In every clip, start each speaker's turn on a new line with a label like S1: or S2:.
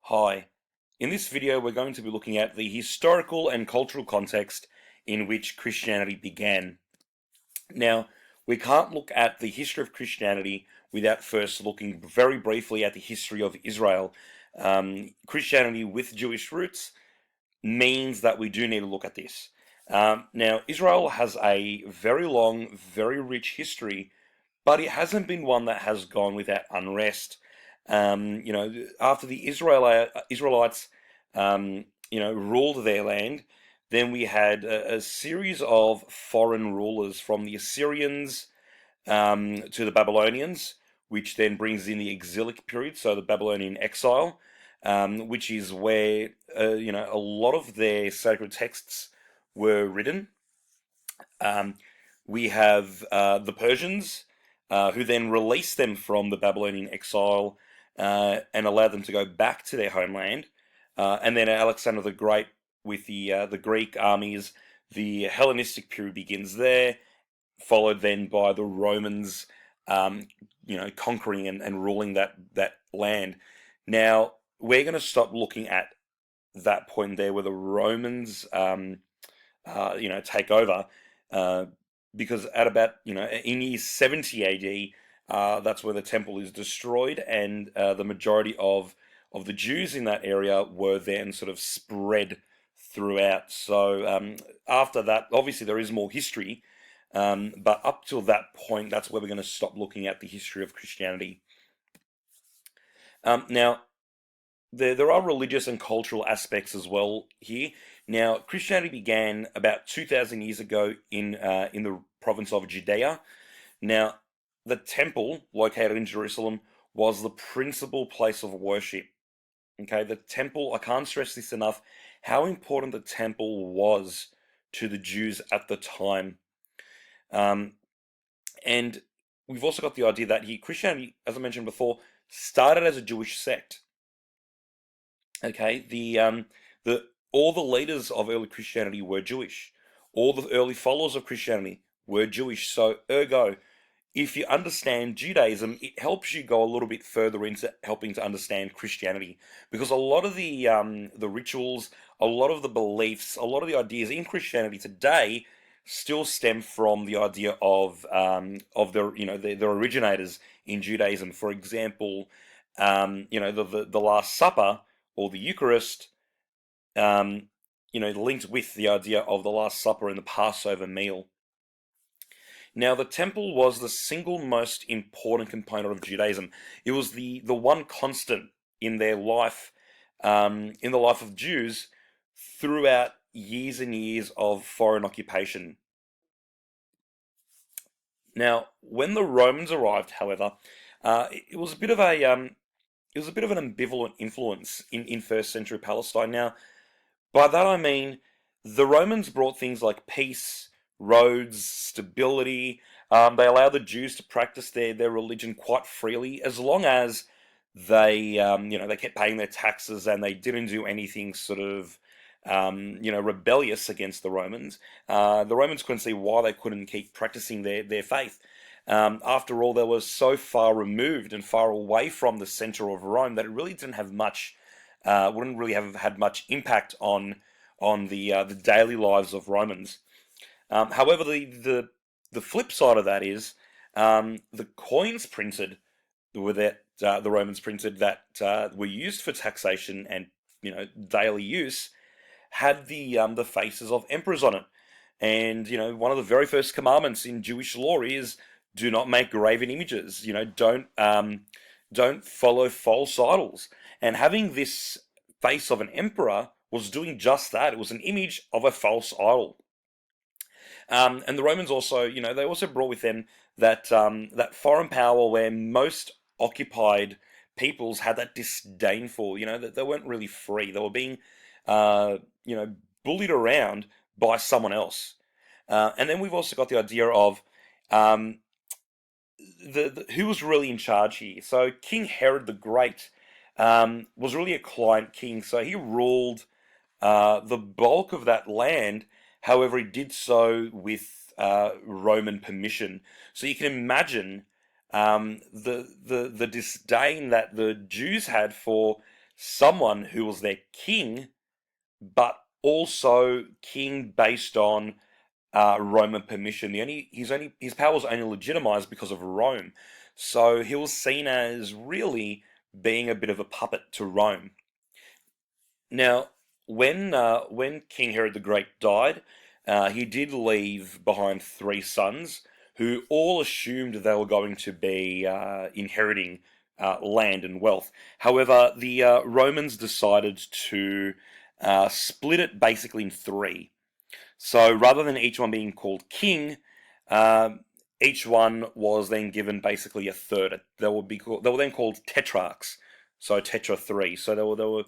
S1: Hi. In this video, we're going to be looking at the historical and cultural context in which Christianity began. Now, we can't look at the history of Christianity without first looking very briefly at the history of Israel. Christianity with Jewish roots means that we do need to look at this. Now, Israel has a very long, very rich history, but it hasn't been one that has gone without unrest. After the Israelites, ruled their land, then we had a series of foreign rulers from the Assyrians to the Babylonians, which then brings in the exilic period, so the Babylonian exile, which is where a lot of their sacred texts were written. Um, we have the Persians, who then released them from the Babylonian exile and allowed them to go back to their homeland. And then Alexander the Great with the Greek armies. The Hellenistic period begins there, followed then by the Romans, conquering and ruling that land. Now we're going to stop looking at that point there where the Romans, take over, uh, because at about in year 70 AD, that's where the temple is destroyed, and the majority of the Jews in that area were then sort of spread throughout. So after that, obviously there is more history, but up till that point, that's where we're going to stop looking at the history of Christianity. Now, there are religious and cultural aspects as well here. Now, Christianity began about 2,000 years ago in the province of Judea. Now, the temple located in Jerusalem was the principal place of worship. Okay, the temple, I can't stress this enough, how important the temple was to the Jews at the time. Um, and we've also got the idea that here, Christianity, as I mentioned before, started as a Jewish sect. Okay, the all the leaders of early Christianity were Jewish. All the early followers of Christianity were Jewish. So, ergo, if you understand Judaism, it helps you go a little bit further into helping to understand Christianity, because a lot of the rituals, a lot of the beliefs, a lot of the ideas in Christianity today still stem from the idea of their originators in Judaism. For example, the Last Supper or the Eucharist, linked with the idea of the Last Supper and the Passover meal. Now, the temple was the single most important component of Judaism. It was the one constant in their life, in the life of Jews, throughout years and years of foreign occupation. Now, when the Romans arrived, however, it was a bit of an ambivalent influence in first century Palestine. Now, by that I mean the Romans brought things like peace, roads, stability. They allowed the Jews to practice their religion quite freely, as long as they kept paying their taxes and they didn't do anything sort of rebellious against the Romans. The Romans couldn't see why they couldn't keep practicing their faith. After all, they were so far removed and far away from the center of Rome that it really didn't have much, wouldn't really have had much impact on the daily lives of Romans. However, the flip side of that is the coins printed were that the Romans printed that were used for taxation and daily use had the faces of emperors on it. And one of the very first commandments in Jewish law is do not make graven images. Don't follow false idols. And having this face of an emperor was doing just that. It was an image of a false idol. And the Romans also, they also brought with them that foreign power where most occupied peoples had that disdain for. That they weren't really free. They were being, uh, you know, bullied around by someone else. And then we've also got the idea of um, the who was really in charge here. So King Herod the Great was really a client king. So he ruled the bulk of that land. However, he did so with Roman permission. So you can imagine the disdain that the Jews had for someone who was their king, but also king based on Roman permission. His power was only legitimized because of Rome, so he was seen as really being a bit of a puppet to Rome. Now, when King Herod the Great died, he did leave behind three sons who all assumed they were going to be inheriting land and wealth. However, the Romans decided to split it basically in three. So rather than each one being called king, um, each one was then given basically a third. They were then called tetrarchs. So tetra three. So they were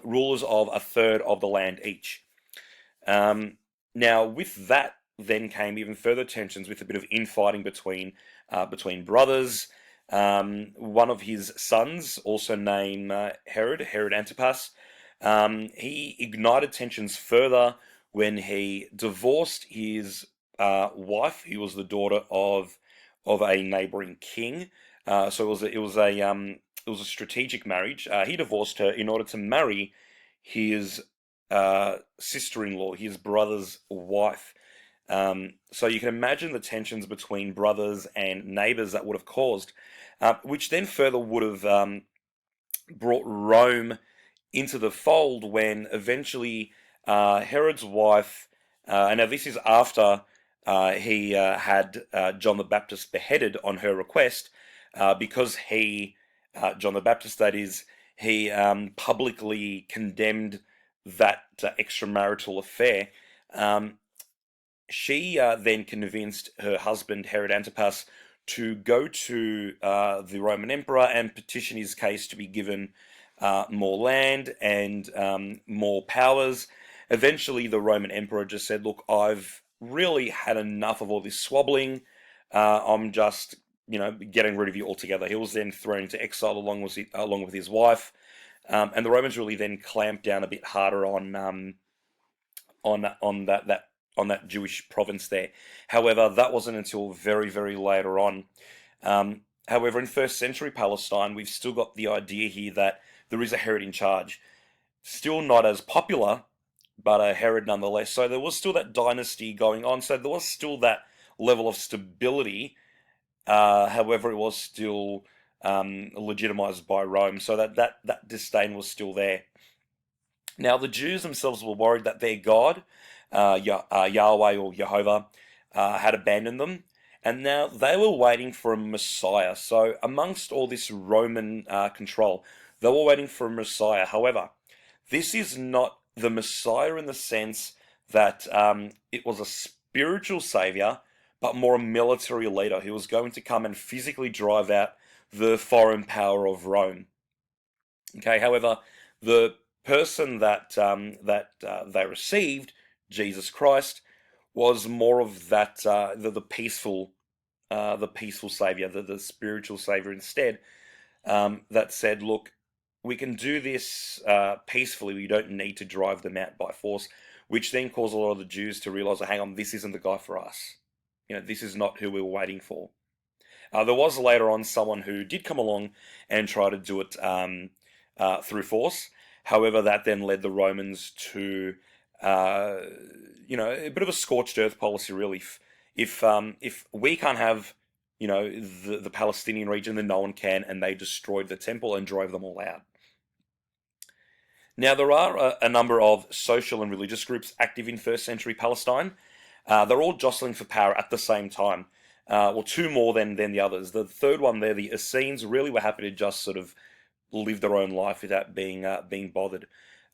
S1: rulers of a third of the land each. Um, Now, with that, then came even further tensions with a bit of infighting between brothers. One of his sons, also named Herod Antipas, he ignited tensions further when he divorced his wife, who was the daughter of a neighboring king. So it was a strategic marriage. He divorced her in order to marry his sister-in-law, his brother's wife. So you can imagine the tensions between brothers and neighbors that would have caused, which then further would have brought Rome into the fold when eventually Herod's wife, and now this is after he had John the Baptist beheaded on her request, because John the Baptist, that is, he publicly condemned that extramarital affair. Um, she then convinced her husband, Herod Antipas, to go to the Roman emperor and petition his case to be given more land and more powers. Eventually, the Roman emperor just said, "Look, I've really had enough of all this swabbling. I'm just, getting rid of you altogether." He was then thrown into exile along with his wife, and the Romans really then clamped down a bit harder on that Jewish province there. However, that wasn't until very, very later on. However, in first century Palestine, we've still got the idea here that there is a Herod in charge. Still not as popular, but a Herod nonetheless. So there was still that dynasty going on. So there was still that level of stability. However, it was still legitimized by Rome. So that disdain was still there. Now, the Jews themselves were worried that their God, Yahweh or Jehovah, had abandoned them, and now they were waiting for a Messiah. So, amongst all this Roman control, they were waiting for a Messiah. However, this is not the Messiah in the sense that it was a spiritual savior, but more a military leader who was going to come and physically drive out the foreign power of Rome. Okay, however, the person that they received, Jesus Christ, was more of that the peaceful savior, the spiritual savior instead. That said, look, we can do this peacefully. We don't need to drive them out by force, which then caused a lot of the Jews to realize, oh, hang on, this isn't the guy for us. This is not who we were waiting for. There was later on someone who did come along and try to do it through force. However, that then led the Romans to, a bit of a scorched earth policy, really. If we can't have, the Palestinian region, then no one can, and they destroyed the temple and drove them all out. Now, there are a number of social and religious groups active in first century Palestine. They're all jostling for power at the same time. Well, two more than the others. The third one there, the Essenes, really were happy to just sort of live their own life without being bothered.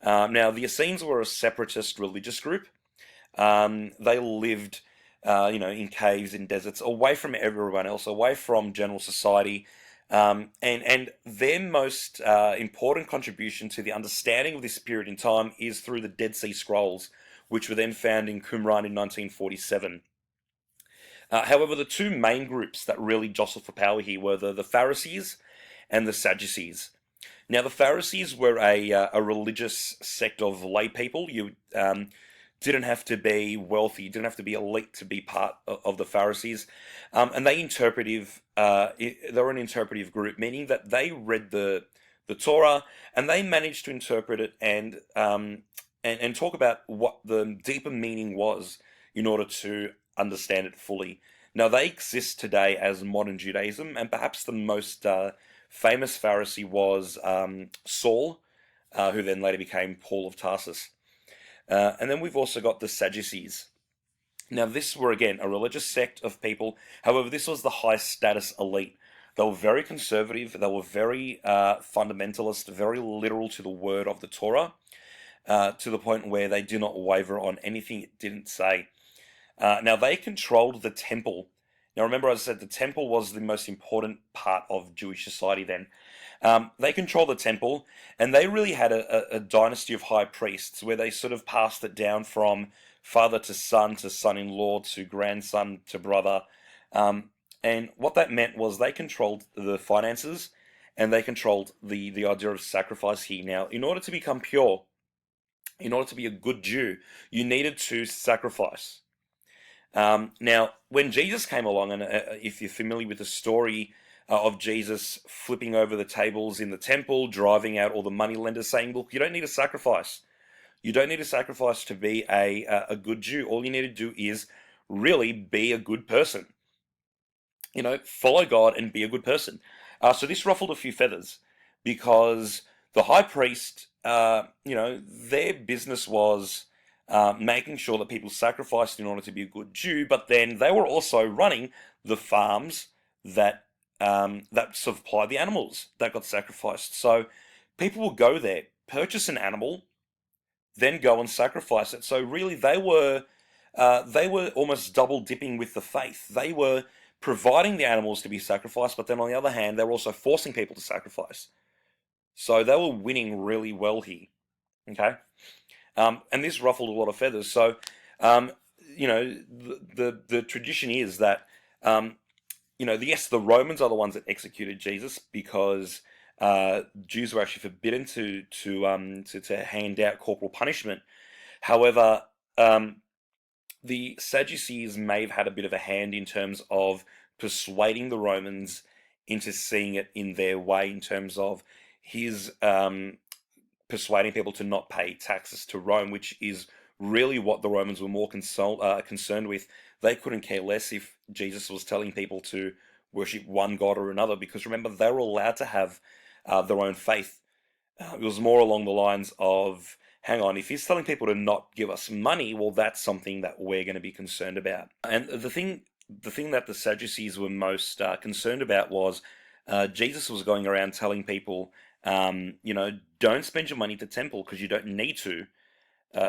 S1: Now, the Essenes were a separatist religious group. They lived, in caves, in deserts, away from everyone else, away from general society. And their most important contribution to the understanding of this period in time is through the Dead Sea Scrolls, which were then found in Qumran in 1947. However, the two main groups that really jostled for power here were the Pharisees and the Sadducees. Now, the Pharisees were a religious sect of lay people. You didn't have to be wealthy, you didn't have to be elite to be part of the Pharisees, and they were an interpretive group, meaning that they read the the Torah, and they managed to interpret it and talk about what the deeper meaning was in order to understand it fully. Now, they exist today as modern Judaism, and perhaps the most famous Pharisee was Saul, who then later became Paul of Tarsus. And then we've also got the Sadducees. Now, this were again a religious sect of people. However, this was the high status elite. They were very conservative, they were very fundamentalist, very literal to the word of the Torah, to the point where they do not waver on anything it didn't say. Now, they controlled the temple. Now, remember, as I said, the temple was the most important part of Jewish society then. They controlled the temple, and they really had a dynasty of high priests where they sort of passed it down from father to son-in-law to grandson to brother. And what that meant was they controlled the finances and they controlled the idea of sacrifice here. Now, in order to become pure, in order to be a good Jew, you needed to sacrifice. Now, when Jesus came along, and if you're familiar with the story of Jesus flipping over the tables in the temple, driving out all the moneylenders, saying, look, you don't need a sacrifice. You don't need a sacrifice to be a good Jew. All you need to do is really be a good person. Follow God and be a good person. So this ruffled a few feathers because the high priest, their business was making sure that people sacrificed in order to be a good Jew, but then they were also running the farms that supply the animals that got sacrificed. So people would go there, purchase an animal, then go and sacrifice it. So really, they were almost double dipping with the faith. They were providing the animals to be sacrificed, but then on the other hand, they were also forcing people to sacrifice. So they were winning really well here. Okay, and this ruffled a lot of feathers. So, the tradition is that yes, the Romans are the ones that executed Jesus because Jews were actually forbidden to hand out corporal punishment. However, the Sadducees may have had a bit of a hand in terms of persuading the Romans into seeing it in their way, in terms of his persuading people to not pay taxes to Rome, which is really what the Romans were more concerned with. They couldn't care less if Jesus was telling people to worship one god or another, because remember, they were allowed to have their own faith. It was more along the lines of, hang on, if he's telling people to not give us money, well, that's something that we're going to be concerned about. And the thing that the Sadducees were most concerned about was Jesus was going around telling people, don't spend your money at the temple because you don't need to.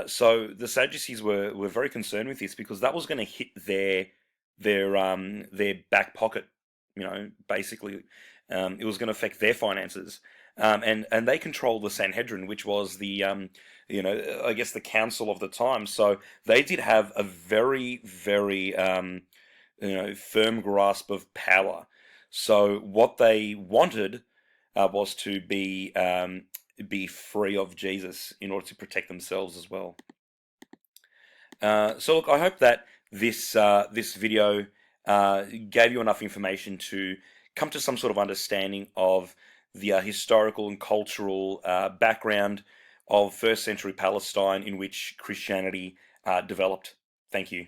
S1: So the Sadducees were very concerned with this because that was going to hit their back pocket. Basically, it was going to affect their finances. And they controlled the Sanhedrin, which was the I guess the council of the time. So they did have a very, very firm grasp of power. So what they wanted was to be free of Jesus in order to protect themselves as well. So look, I hope that this video gave you enough information to come to some sort of understanding of the historical and cultural background of first century Palestine in which Christianity developed. Thank you.